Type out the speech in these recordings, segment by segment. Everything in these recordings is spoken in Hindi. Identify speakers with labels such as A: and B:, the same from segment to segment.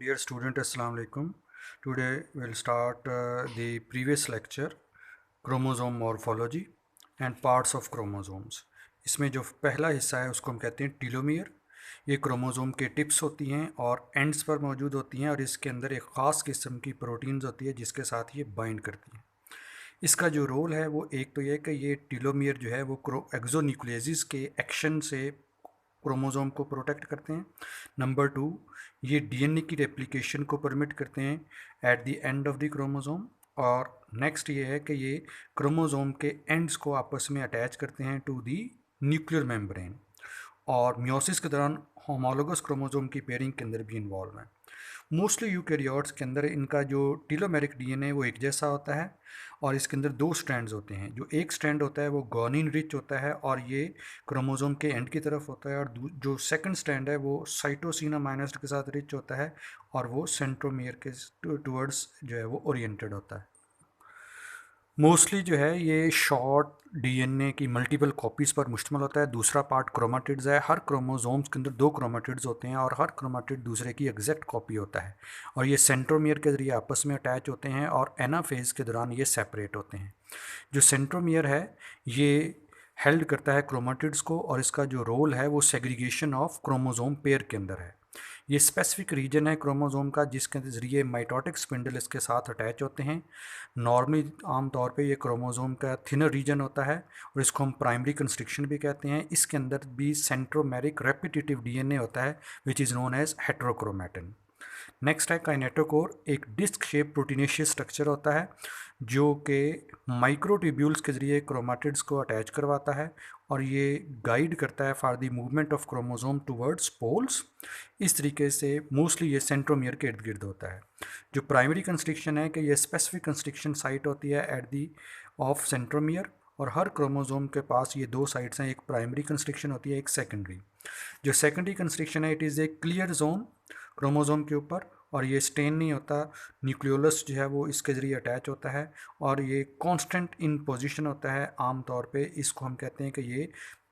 A: Dear student, Assalamu alaikum. Today we'll start the previous lecture, chromosome morphology and parts of chromosomes. इसमें जो पहला हिस्सा है उसको हम कहते हैं टीलोमियर। ये क्रोमोसोम के टिप्स होती हैं और एंड्स पर मौजूद होती हैं और इसके अंदर एक ख़ास किस्म की प्रोटीन्स होती है जिसके साथ ये बाइंड करती हैं। इसका जो रोल है वो एक तो ये कि ये टीलोमियर जो है वो एक्सोन्यूक्लियसिस के एक्शन से क्रोमोसोम को प्रोटेक्ट करते हैं। नंबर टू, ये डीएनए की रेप्लिकेशन को परमिट करते हैं at the end of the chromosome. और नेक्स्ट ये है कि ये क्रोमोसोम के एंड्स को आपस में अटैच करते हैं टू दी न्यूक्लियर मेम्ब्रेन। और मियोसिस के दौरान होमोलोगस क्रोमोसोम की पेयरिंग के अंदर भी इन्वॉल्व हैं। मोस्टली यूकैरियोट्स के अंदर इनका जो टीलोमेरिक डीएनए वो एक जैसा होता है और इसके अंदर दो स्ट्रैंड्स होते हैं। जो एक स्ट्रैंड होता है वो गॉनिन रिच होता है और ये क्रोमोसोम के एंड की तरफ होता है, और जो सेकंड स्ट्रैंड है वो साइटोसिन अमाइनो एसिड के साथ रिच होता है और वो सेंट्रोमियर के टूवर्ड्स जो है वो ओरिएंटेड होता है। मोस्टली जो है ये शॉर्ट डीएनए की मल्टीपल कॉपीज़ पर मुश्तमिल होता है। दूसरा पार्ट क्रोमाटिड्स है। हर क्रोमोसोम्स के अंदर दो क्रोमाटिड्स होते हैं और हर क्रोमाटिड दूसरे की एग्जैक्ट कॉपी होता है और ये सेंट्रोमियर के ज़रिए आपस में अटैच होते हैं और एनाफेज के दौरान ये सेपरेट होते हैं। जो सेंट्रोमियर है ये हेल्ड करता है क्रोमाटिड्स को और इसका जो रोल है वो सेग्रीगेशन ऑफ क्रोमोसोम पेयर के अंदर है। ये स्पेसिफिक रीजन है क्रोमोसोम का जिसके ज़रिए माइटोटिक स्पिंडल इसके साथ अटैच होते हैं। नॉर्मली आमतौर पे ये क्रोमोसोम का थिनर रीजन होता है और इसको हम प्राइमरी कंस्ट्रिक्शन भी कहते हैं। इसके अंदर भी सेंट्रोमेरिक रेपिटेटिव डीएनए होता है which is known as heterochromatin. Next है काइनेटोकोर। एक डिस्क शेप प्रोटीनेशियस स्ट्रक्चर होता है जो कि माइक्रोट्यूब्यूल्स के ज़रिए क्रोमाटिड्स को अटैच करवाता है और ये गाइड करता है for the movement of chromosome towards poles. इस तरीके से मोस्टली ये सेंट्रोमियर के इर्द गिर्द होता है। जो प्राइमरी कंस्ट्रिक्शन है कि ये स्पेसिफिक कंस्ट्रिक्शन साइट होती है एट दी ऑफ सेंट्रोमियर और हर क्रोमोसोम के पास ये दो साइट्स हैं, एक प्राइमरी कंस्ट्रिक्शन होती है, एक सेकेंडरी। जो सेकेंडरी कंस्ट्रिक्शन है it is a clear zone chromosome के ऊपर और ये स्टेन नहीं होता। न्यूक्लियोलस जो है वो इसके ज़रिए अटैच होता है और ये कांस्टेंट इन पोजीशन होता है। आम तौर पे इसको हम कहते हैं कि ये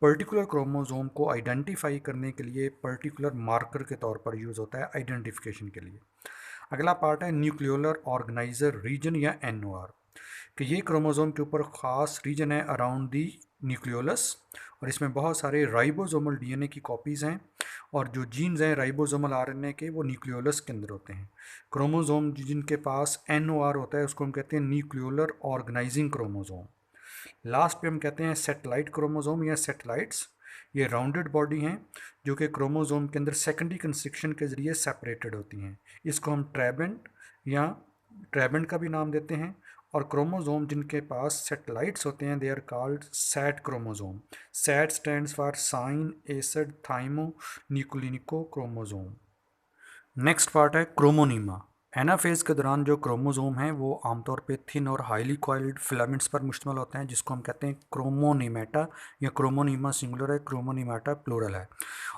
A: पर्टिकुलर क्रोमोसोम को आइडेंटिफाई करने के लिए पर्टिकुलर मार्कर के तौर पर यूज़ होता है आइडेंटिफिकेशन के लिए। अगला पार्ट है न्यूक्लियोलर ऑर्गेनाइजर रीजन या एनओआर कि ये क्रोमोसोम के ऊपर ख़ास रीजन है अराउंड दी न्यूक्लियोलस और इसमें बहुत सारे राइबोसोमल डीएनए की कॉपीज़ हैं और जो जीन्स हैं राइबोसोमल आरएनए के वो न्यूक्लियोलस के अंदर होते हैं। क्रोमोसोम जिनके पास एनओआर होता है उसको हम कहते हैं न्यूक्लियोलर ऑर्गेनाइजिंग क्रोमोसोम। लास्ट पे हम कहते हैं सेटेलाइट क्रोमोसोम या सेटेलाइट्स। ये राउंडेड बॉडी हैं जो कि क्रोमोसोम के अंदर सेकेंडरी कंस्ट्रिक्शन के ज़रिए सेपरेटेड होती हैं। इसको हम ट्रैबेंट या ट्रैबेंट का भी नाम देते हैं। और क्रोमोसोम जिनके पास सेटेलाइट्स होते हैं they are called SAT chromosome. SAT stands for sine acid thymo nucleinico chromosome. Next part है क्रोमोनीमा। एनाफेज के दौरान जो क्रोमोसोम हैं वो आमतौर पे थिन और हाईली कॉइल्ड फिलामेंट्स पर मुश्तमिल होते हैं जिसको हम कहते हैं क्रोमोनीमेटा या क्रोमोनीमा सिंगुलर है, क्रोमोनीमेटा प्लूरल है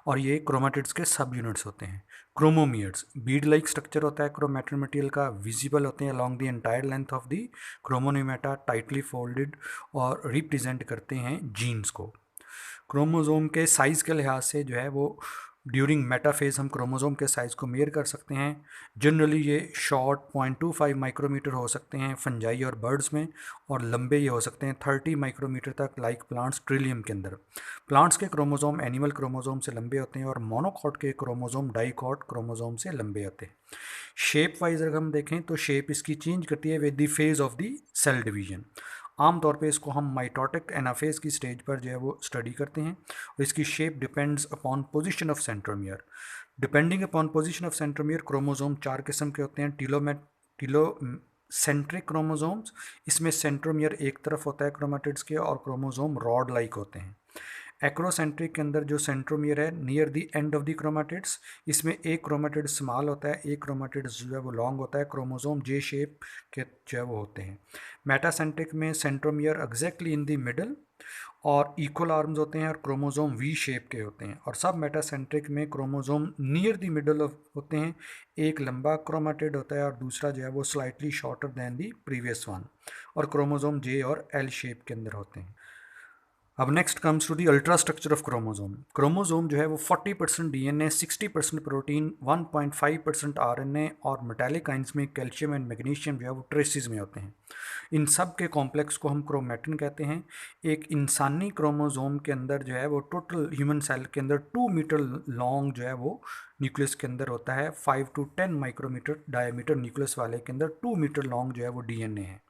A: और ये क्रोमेटिड्स के सब यूनिट्स होते हैं। क्रोमोमियर्स बीड लाइक स्ट्रक्चर होता है क्रोमेटिड मटेरियल का, विजिबल होते हैं along the entire length of the chromonemata, tightly folded और रिप्रेजेंट करते हैं जीन्स को। क्रोमोसोम के साइज़ के लिहाज से जो है वो ड्यूरिंग मेटाफेज हम क्रोमोसोम के साइज़ को मेयर कर सकते हैं। जनरली ये शॉर्ट 0.25 माइक्रोमीटर हो सकते हैं फंजाई और बर्ड्स में और लंबे ये हो सकते हैं 30 माइक्रोमीटर तक लाइक प्लांट्स ट्रिलियम के अंदर। प्लांट्स के क्रोमोसोम एनिमल क्रोमोसोम से लंबे होते हैं और मोनोकॉट के क्रोमोसोम डाइकॉट क्रोमोसोम से लंबे होते हैं। शेप वाइज अगर हम देखें तो शेप इसकी चेंज करती है with the phase of the cell division. आमतौर पे इसको हम माइटोटिक एनाफेज की स्टेज पर जो है वो स्टडी करते हैं और इसकी shape depends upon position of centromere. Depending upon position of centromere chromosome चार किस्म के होते हैं। टीलो सेंट्रिक क्रोमोसोम्स, इसमें सेंट्रोमियर एक तरफ होता है क्रोमेटिड्स के और क्रोमोसोम रॉड लाइक होते हैं। एक्रोसेंट्रिक के अंदर जो सेंट्रोमियर है near the end of the chromatids, इसमें एक क्रोमेटिड स्मॉल होता है, एक क्रोमेटिड जो है वो लॉन्ग होता है। क्रोमोसोम जे शेप के जो है वो होते हैं। मेटासेंट्रिक में centromere exactly in the middle और इक्वल आर्म्स होते हैं और क्रोमोसोम वी शेप के होते हैं। और सब मेटासेंट्रिक में chromosome near the middle of होते हैं, एक लंबा क्रोमेटिड होता है और दूसरा जो है वो slightly shorter than the previous one और क्रोमोसोम जे और एल शेप के अंदर होते हैं। अब next comes to the ultra structure of chromosome. Chromosome जो है वो 40% डीएनए, 60% प्रोटीन, 1.5% आरएनए और मेटालिक आइंस में कैल्शियम एंड मैग्नीशियम जो है वो ट्रेसिस में होते हैं। इन सब के कॉम्प्लेक्स को हम क्रोमैटिन कहते हैं। एक इंसानी क्रोमोजोम के अंदर जो है वो टोटल ह्यूमन सेल के अंदर 2 मीटर लॉन्ग जो है वो न्यूक्लियस के अंदर होता है। 5 to 10 माइक्रोमीटर डायमीटर न्यूक्लियस वाले के अंदर 2 मीटर लॉन्ग जो है वो डीएनए है।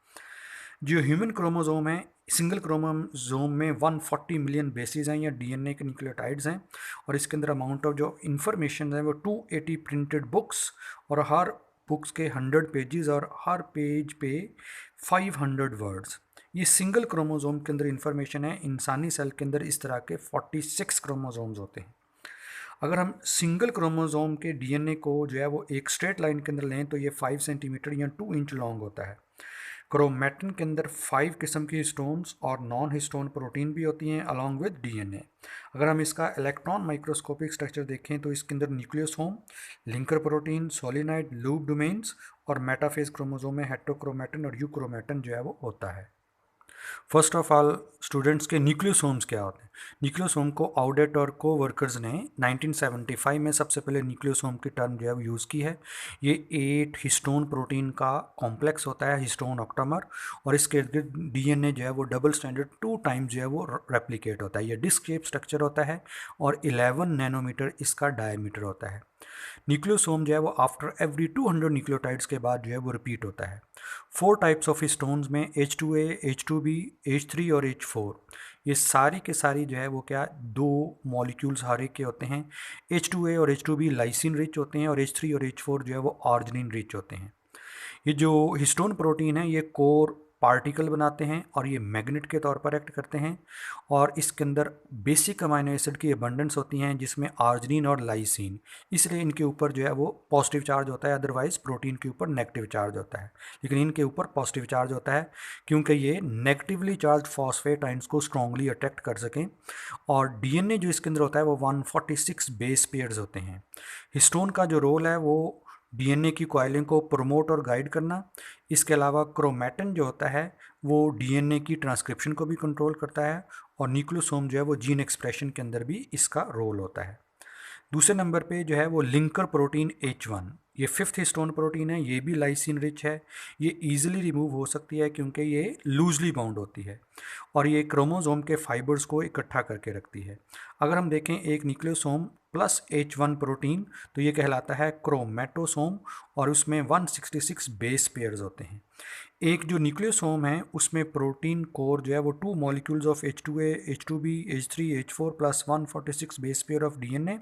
A: जो ह्यूमन क्रोमोजोम है, सिंगल क्रोमोजोम में 140 मिलियन बेसिस हैं या डीएनए के न्यूक्लियोटाइड्स हैं, और इसके अंदर अमाउंट ऑफ जो इंफॉर्मेशन है वो 280 प्रिंटेड बुक्स, और हर बुक्स के 100 पेजेस और हर पेज पे 500 वर्ड्स। ये सिंगल क्रोमोजोम के अंदर इंफॉर्मेशन है। इंसानी सेल के अंदर इस तरह के 46 क्रोमोजोम्स होते हैं। अगर हम सिंगल क्रोमोजोम के डीएनए को जो है वो एक स्ट्रेट लाइन के अंदर लें तो ये 5 सेंटीमीटर या 2 इंच लॉन्ग होता है। क्रोमैटिन के अंदर 5 किस्म की हिस्टोन्स और नॉन हिस्टोन प्रोटीन भी होती हैं अलॉन्ग विद डीएनए। अगर हम इसका इलेक्ट्रॉन माइक्रोस्कोपिक स्ट्रक्चर देखें तो इसके अंदर nucleosome, linker protein, solenoid, loop domains और मेटाफेज क्रोमोसोम में हेटेरोक्रोमैटिन और यूक्रोमैटिन जो है वो होता है। फर्स्ट ऑफ ऑल स्टूडेंट्स के न्यूक्लियोसोम्स क्या होते हैं? न्यूक्लियोसोम को आउडेट और को वर्कर्स ने 1975 में सबसे पहले न्यूक्लियोसोम की टर्म जो है वो यूज़ की है। ये 8 हिस्टोन प्रोटीन का कॉम्प्लेक्स होता है, हिस्टोन ऑक्टामर, और इसके इर्द गिर्द डीएनए जो है वो डबल स्टैंडर्ड 2 टाइम्स जो है वो रेप्लिकेट होता है। ये डिस्क शेप स्ट्रक्चर होता है और 11 नैनोमीटर इसका डायमीटर होता है। न्यूक्लियोसोम जो है वो आफ्टर एवरी 200 न्यूक्लियोटाइड्स के बाद जो है वो रिपीट होता है। 4 टाइप्स ऑफ स्टोन्स में H2A, H2B, H3 और H4, ये सारी के सारी जो है वो क्या, दो मॉलिक्यूल्स हर एक के होते हैं। H2A और H2B लाइसिन रिच होते हैं और H3 और H4 जो है वो आर्जिनिन रिच होते हैं। ये जो हिस्टोन प्रोटीन है ये कोर पार्टिकल बनाते हैं और ये मैग्नेट के तौर पर एक्ट करते हैं, और इसके अंदर बेसिक अमाइनो एसिड की अबंडेंस होती हैं जिसमें आर्जिनिन और लाइसिन, इसलिए इनके ऊपर जो है वो पॉजिटिव चार्ज होता है। अदरवाइज प्रोटीन के ऊपर नेगेटिव चार्ज होता है, लेकिन इनके ऊपर पॉजिटिव चार्ज होता है क्योंकि ये नेगेटिवली चार्ज फॉस्फेट आइंस को स्ट्रांगली अट्रैक्ट कर सकें। और डीएनए जो इसके अंदर होता है वो 146 बेस पेयर्स होते हैं। हिस्टोन का जो रोल है वो डीएनए की कॉइलिंग को प्रमोट और गाइड करना। इसके अलावा क्रोमैटिन जो होता है वो डीएनए की ट्रांसक्रिप्शन को भी कंट्रोल करता है, और न्यूक्लियोसोम जो है वो जीन एक्सप्रेशन के अंदर भी इसका रोल होता है। दूसरे नंबर पे जो है वो लिंकर प्रोटीन H1, ये 5th हिस्टोन प्रोटीन है, ये भी लाइसिन रिच है। ये ईजिली रिमूव हो सकती है क्योंकि ये लूजली बाउंड होती है, और ये क्रोमोसोम के फाइबर्स को इकट्ठा करके रखती है। अगर हम देखें एक न्यूक्लियोसोम प्लस H1 प्रोटीन तो ये कहलाता है क्रोमैटोसोम, और उसमें 166 बेस पेयर्स होते हैं। एक जो न्यूक्लियोसोम है उसमें प्रोटीन कोर जो है वो 2 molecules of H2A, H2B, H3, H4 plus 146 base pair of DNA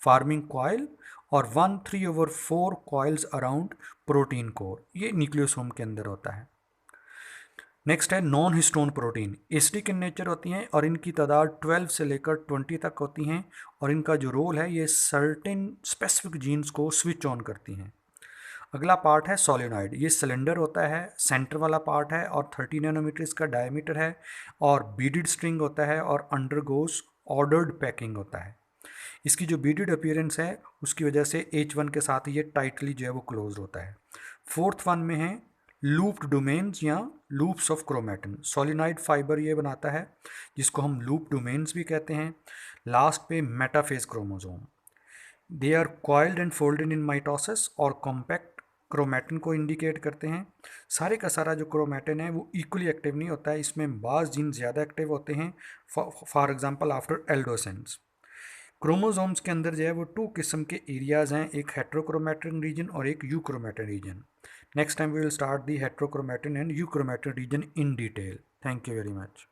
A: farming coil, और 1/3/4 कॉइल्स अराउंड प्रोटीन कोर, ये न्यूक्लियोसोम के अंदर होता है। नेक्स्ट है non histone protein. Acidic in nature होती हैं और इनकी तादाद 12 से लेकर 20 तक होती हैं, और इनका जो रोल है ये सर्टेन स्पेसिफिक जीन्स को स्विच ऑन करती हैं। अगला पार्ट है सोलिनॉइड। ये सिलेंडर होता है, सेंटर वाला पार्ट है और 30 नैनोमीटर इसका डायमीटर है, और बीडेड स्ट्रिंग होता है और अंडरगोस ऑर्डर्ड पैकिंग होता है। इसकी जो बीडेड अपीयरेंस है उसकी वजह से H1 के साथ ये टाइटली जो है वो क्लोज होता है। फोर्थ वन में है लूप्ड डोमेन्स या loops of chromatin. Solenoid fibre ये बनाता है जिसको हम लूप डोमेन्स भी कहते हैं। लास्ट पे metaphase chromosome, they are coiled and folded in mitosis और कॉम्पैक्ट क्रोमैटिन को इंडिकेट करते हैं। सारे का सारा जो क्रोमैटिन है वो इक्वली एक्टिव नहीं होता है, इसमें बाज़ जीन ज़्यादा एक्टिव होते हैं, फॉर एग्जांपल आफ्टर एल्डोसेंस। क्रोमोसोम्स के अंदर जो है वो 2 किस्म के एरियाज हैं, एक हेट्रोक्रोमैटिन रीजन और एक euchromatin region. Next time we will start the heterochromatin and euchromatin region in detail. Thank you very much.